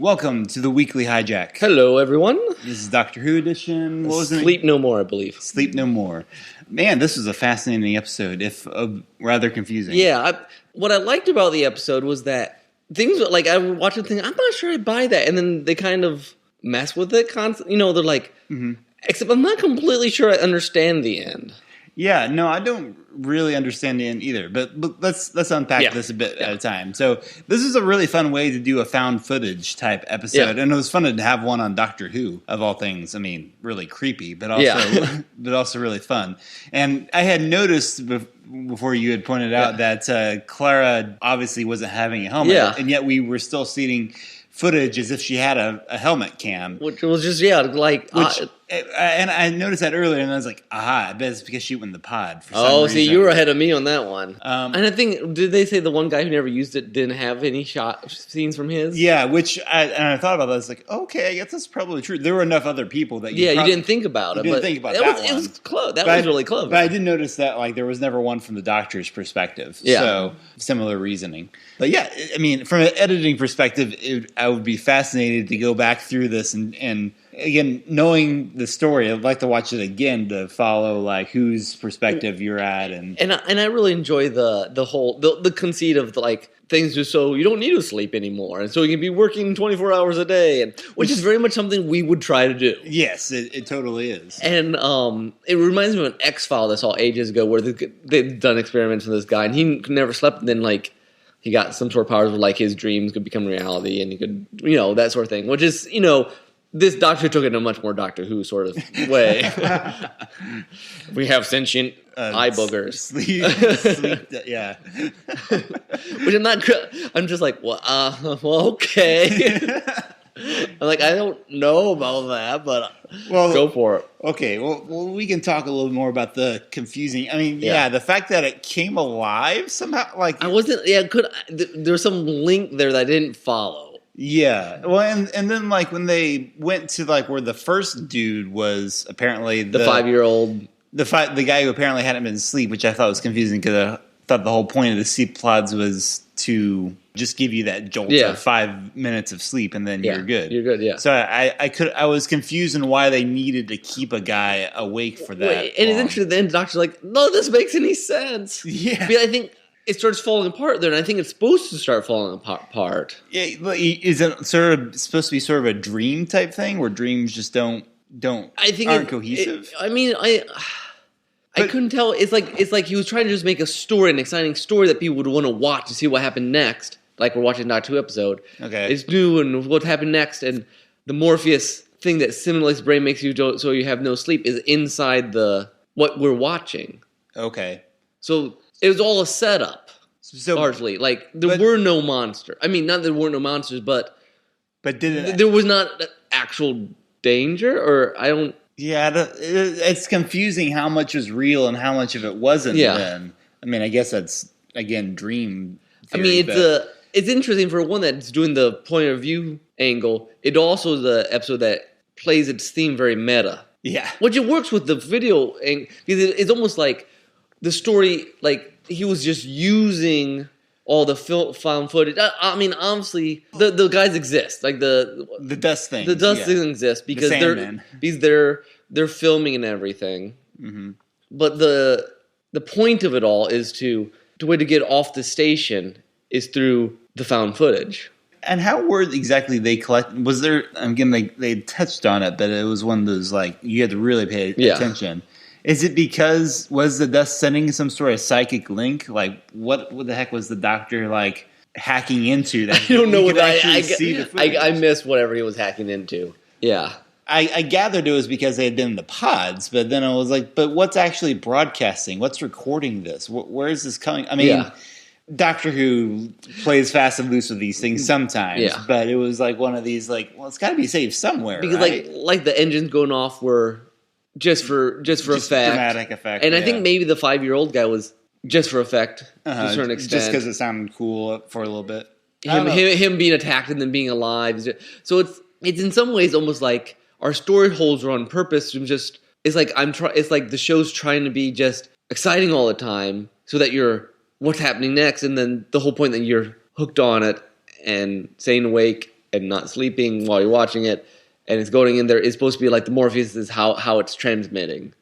Welcome to the Weekly Hijack. Hello, everyone. This is Doctor Who edition. What was it? Sleep No More, I believe. Sleep No More. Man, this was a fascinating episode, if rather confusing. Yeah, what I liked about the episode was that things like I would watch and think, I'm not sure I buy that, and then they kind of mess with it constantly. You know, they're like, except I'm not completely sure I understand the end. Yeah, no, I don't really understand the end either. But let's unpack this a bit at a time. So this is a really fun way to do a found footage type episode, and it was fun to have one on Doctor Who of all things. I mean, really creepy, but also but also really fun. And I had noticed before you had pointed out that Clara obviously wasn't having a helmet, and yet we were still seeing footage as if she had a helmet cam, which was just and I noticed that earlier, and I was like, aha, I bet it's because she went in the pod for some reason. See, you were ahead of me on that one. And I think, did they say the one guy who never used it didn't have any scenes from his? Yeah, which, I thought about that. I was like, okay, I guess that's probably true. There were enough other people that you didn't think about it. You didn't think about that one. It was close. That was really close. But I did notice that like there was never one from the Doctor's perspective. Yeah. So, similar reasoning. But yeah, I mean, from an editing perspective, I would be fascinated to go back through this and again, knowing the story, I'd like to watch it again to follow like whose perspective you're at, and I really enjoy the whole conceit of like things just so you don't need to sleep anymore, and so you can be working 24 hours a day, and which is very much something we would try to do. Yes, it totally is. And it reminds me of an X-File I saw ages ago where they'd done experiments with this guy, and he never slept, and then like he got some sort of powers where like his dreams could become reality, and he could that sort of thing, which is this Doctor took it in a much more Doctor Who sort of way. We have sentient eye boogers. Sleep, yeah. Which I'm not. I'm just like, well, okay. I'm like, I don't know about that, but go for it. Okay, well, we can talk a little more about the confusing. I mean, the fact that it came alive somehow, like I wasn't. Yeah, there was some link there that I didn't follow. Yeah, well, and then like when they went to like where the first dude was apparently the 5-year-old, the guy who apparently hadn't been asleep, which I thought was confusing because I thought the whole point of the sleep pods was to just give you that jolt of 5 minutes of sleep and then you're good. You're good, yeah. So I was confused in why they needed to keep a guy awake for that. And it's interesting. Then the doctor's like, "No, this makes any sense." Yeah, but I think it starts falling apart there, and I think it's supposed to start falling apart. Yeah, is it supposed to be sort of a dream type thing where dreams just aren't cohesive? I couldn't tell. It's like he was trying to just make a story, an exciting story that people would want to watch to see what happened next. Like we're watching Doctor Who episode. Okay, it's new and what happened next, and the Morpheus thing that simulates the brain makes you so you have no sleep is inside what we're watching. Okay, so it was all a setup, largely. Like there were no monsters. I mean, not that there weren't no monsters, but there was not actual danger, or I don't. Yeah, it's confusing how much was real and how much of it wasn't. Then I mean, I guess that's again dream theory. I mean, it's interesting for one that's doing the point of view angle. It also is the episode that plays its theme very meta. Yeah, which it works with the video, because it's almost like the story, like he was just using all the found footage. I mean, obviously, the guys exist, like the dust things. The dust things exist because they're filming and everything. Mm-hmm. But the point of it all is the way to get off the station is through the found footage. And how were exactly they collect? Was there again? They touched on it, but it was one of those like you had to really pay attention. Is it because was the dust sending some sort of psychic link? Like what the heck was the Doctor like hacking into? That I don't know what I missed whatever he was hacking into. Yeah. I gathered it was because they had been in the pods, but then I was like, but what's actually broadcasting? What's recording this? Where is this coming? I mean, Doctor Who plays fast and loose with these things sometimes, but it was like one of these like, well, it's got to be saved somewhere, because like the engines going off were just for effect, dramatic effect, and I think maybe the 5-year-old guy was just for effect to a certain extent, just because it sounded cool for a little bit. Him being attacked and then being alive, so it's in some ways almost like our story holes are on purpose. It's like the show's trying to be just exciting all the time, so that you're what's happening next, and then the whole point that you're hooked on it and staying awake and not sleeping while you're watching it, and it's going in there. It's supposed to be like the Morpheus is how it's transmitting.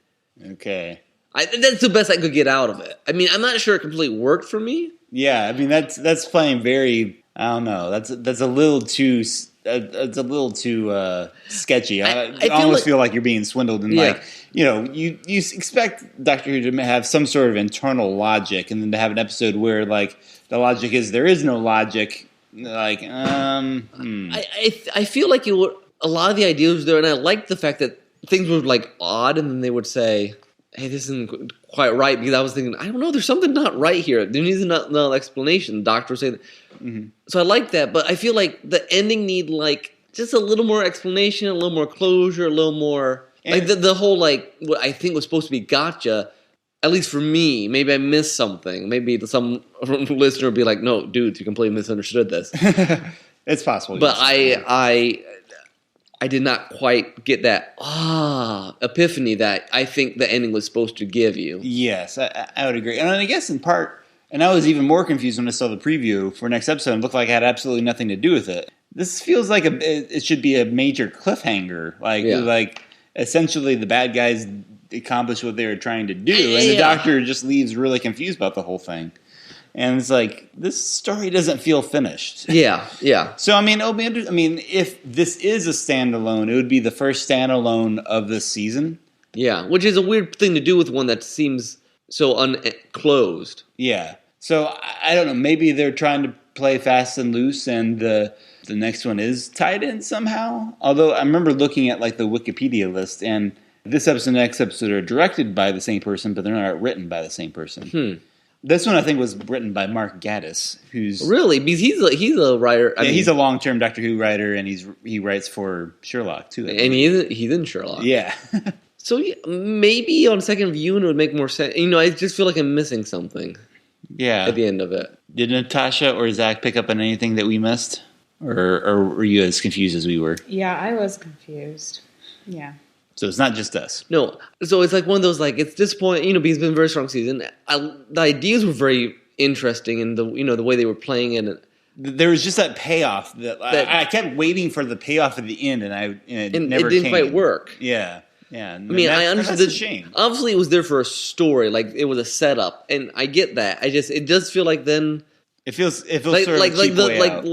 Okay. That's the best I could get out of it. I mean, I'm not sure it completely worked for me. Yeah, I mean that's playing very. I don't know. That's a little too. It's a little too sketchy. I almost feel like you're being swindled, and like you expect Doctor Who to have some sort of internal logic, and then to have an episode where like the logic is there is no logic. Like, I feel like a lot of the ideas were there, and I liked the fact that things were like odd, and then they would say, "Hey, this isn't quite right," because I was thinking, I don't know, there's something not right here. There needs another explanation. The doctor was saying that. Mm-hmm. So I like that, but I feel like the ending need like just a little more explanation, a little more closure, a little more like the whole like what I think was supposed to be gotcha. At least for me, maybe I missed something. Maybe some listener would be like, "No, dude, you completely misunderstood this." It's possible, but I did not quite get that epiphany that I think the ending was supposed to give you. Yes, I would agree, and I guess in part. And I was even more confused when I saw the preview for next episode. It looked like it had absolutely nothing to do with it. This feels like it should be a major cliffhanger. Like essentially the bad guys accomplished what they were trying to do, and the Doctor just leaves really confused about the whole thing. And it's like this story doesn't feel finished. Yeah. So I mean, it'll be interesting. I mean, if this is a standalone, it would be the first standalone of this season. Yeah, which is a weird thing to do with one that seems so unclosed. Yeah. So I don't know. Maybe they're trying to play fast and loose, and the next one is tied in somehow. Although I remember looking at like the Wikipedia list, and this episode and the next episode are directed by the same person, but they're not written by the same person. This one I think was written by Mark Gatiss, who's really because he's a writer. I mean, he's a long-term Doctor Who writer, and he writes for Sherlock too. And he's in Sherlock. Yeah. So maybe on second viewing it would make more sense. I just feel like I'm missing something. Yeah. At the end of it. Did Natasha or Zach pick up on anything that we missed? Or were you as confused as we were? Yeah, I was confused. Yeah. So it's not just us. No. So it's like one of those, like, it's disappointing, because it's been a very strong season. The ideas were very interesting, and the way they were playing it. There was just that payoff that I kept waiting for the payoff at the end, and it never it didn't came. Quite work. Yeah. Yeah, I mean, I understood. That's a shame. Obviously, it was there for a story, like it was a setup, and I get that. It does feel like then it feels like sort of like a cheap way out.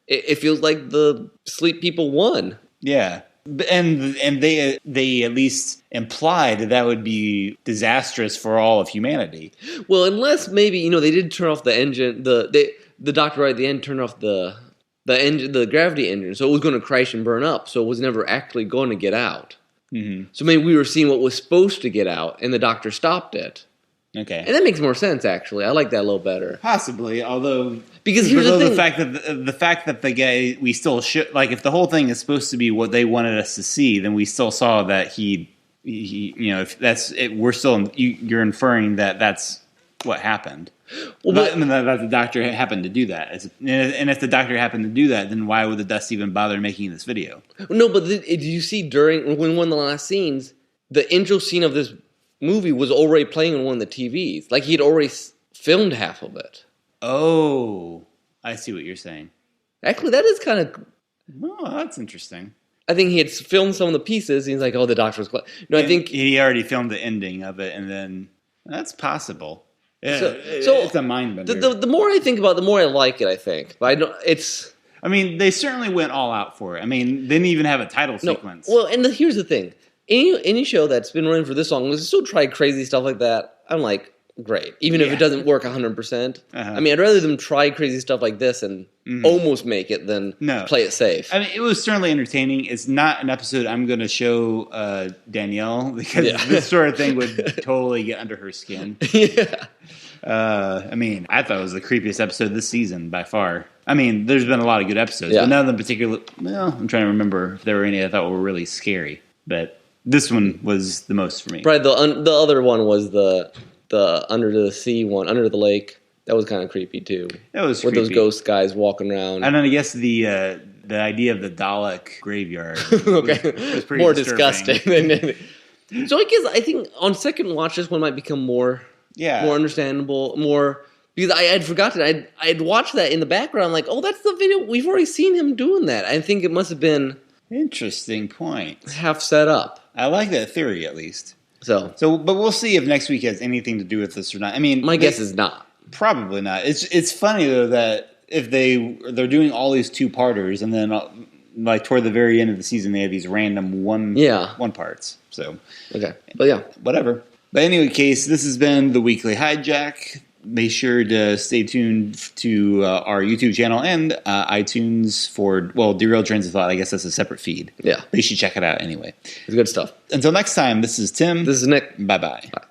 It feels like the Sleep people won. Yeah, and they at least implied that would be disastrous for all of humanity. Well, unless maybe they did turn off the engine. The doctor right at the end turned off the engine, the gravity engine, so it was going to crash and burn up. So it was never actually going to get out. Mm-hmm. So maybe we were seeing what was supposed to get out, and the doctor stopped it. Okay, and that makes more sense. Actually, I like that a little better. Possibly, although because here's the thing: the fact that the guy we still should like if the whole thing is supposed to be what they wanted us to see, then we still saw that he if that's it, we're still you're inferring that that's what happened. Well, that the doctor happened to do that. And if the doctor happened to do that, then why would the Dust even bother making this video? No, but did you see during one of the last scenes, the intro scene of this movie was already playing on one of the TVs. Like, he'd already filmed half of it. Oh, I see what you're saying. Actually, that is kind of... Oh, that's interesting. I think he had filmed some of the pieces. And he's like, oh, the doctor was... No, I think... He already filmed the ending of it, and then... That's possible. Yeah, so it's a mind bender. The more I think about it, the more I like it, I think. But I don't... It's... I mean, they certainly went all out for it. I mean, they didn't even have a title sequence. Well, and here's the thing. Any show that's been running for this long, let's still try crazy stuff like that. I'm like, great. Even if it doesn't work 100%. I mean, I'd rather them try crazy stuff like this and almost make it than play it safe. I mean, it was certainly entertaining. It's not an episode I'm going to show Danielle because this sort of thing would totally get under her skin. Yeah. I mean, I thought it was the creepiest episode this season by far. I mean, there's been a lot of good episodes, but none of them particularly... Well, I'm trying to remember if there were any I thought were really scary. But this one was the most for me. Right, the other one was the Under the Sea one, Under the Lake. That was kind of creepy, too. That was creepy. With those ghost guys walking around. And then I guess the idea of the Dalek graveyard was pretty more disturbing. disgusting. So I think on second watch, this one might become more understandable, more Because I had forgotten. I'd watched that in the background, like, oh, that's the video. We've already seen him doing that. I think it must have been... Interesting point. Half set up. I like that theory, at least. So, but we'll see if next week has anything to do with this or not. I mean... My guess is not. Probably not. It's funny, though, that if they're doing all these two-parters, and then, like, toward the very end of the season, they have these random one parts. So... Okay. But, yeah. Whatever. But anyway, case, this has been the Weekly Hijack. Make sure to stay tuned to our YouTube channel and iTunes for, Derailed Trains of Thought. I guess that's a separate feed. Yeah. But you should check it out anyway. It's good stuff. Until next time, this is Tim. This is Nick. Bye-bye. Bye.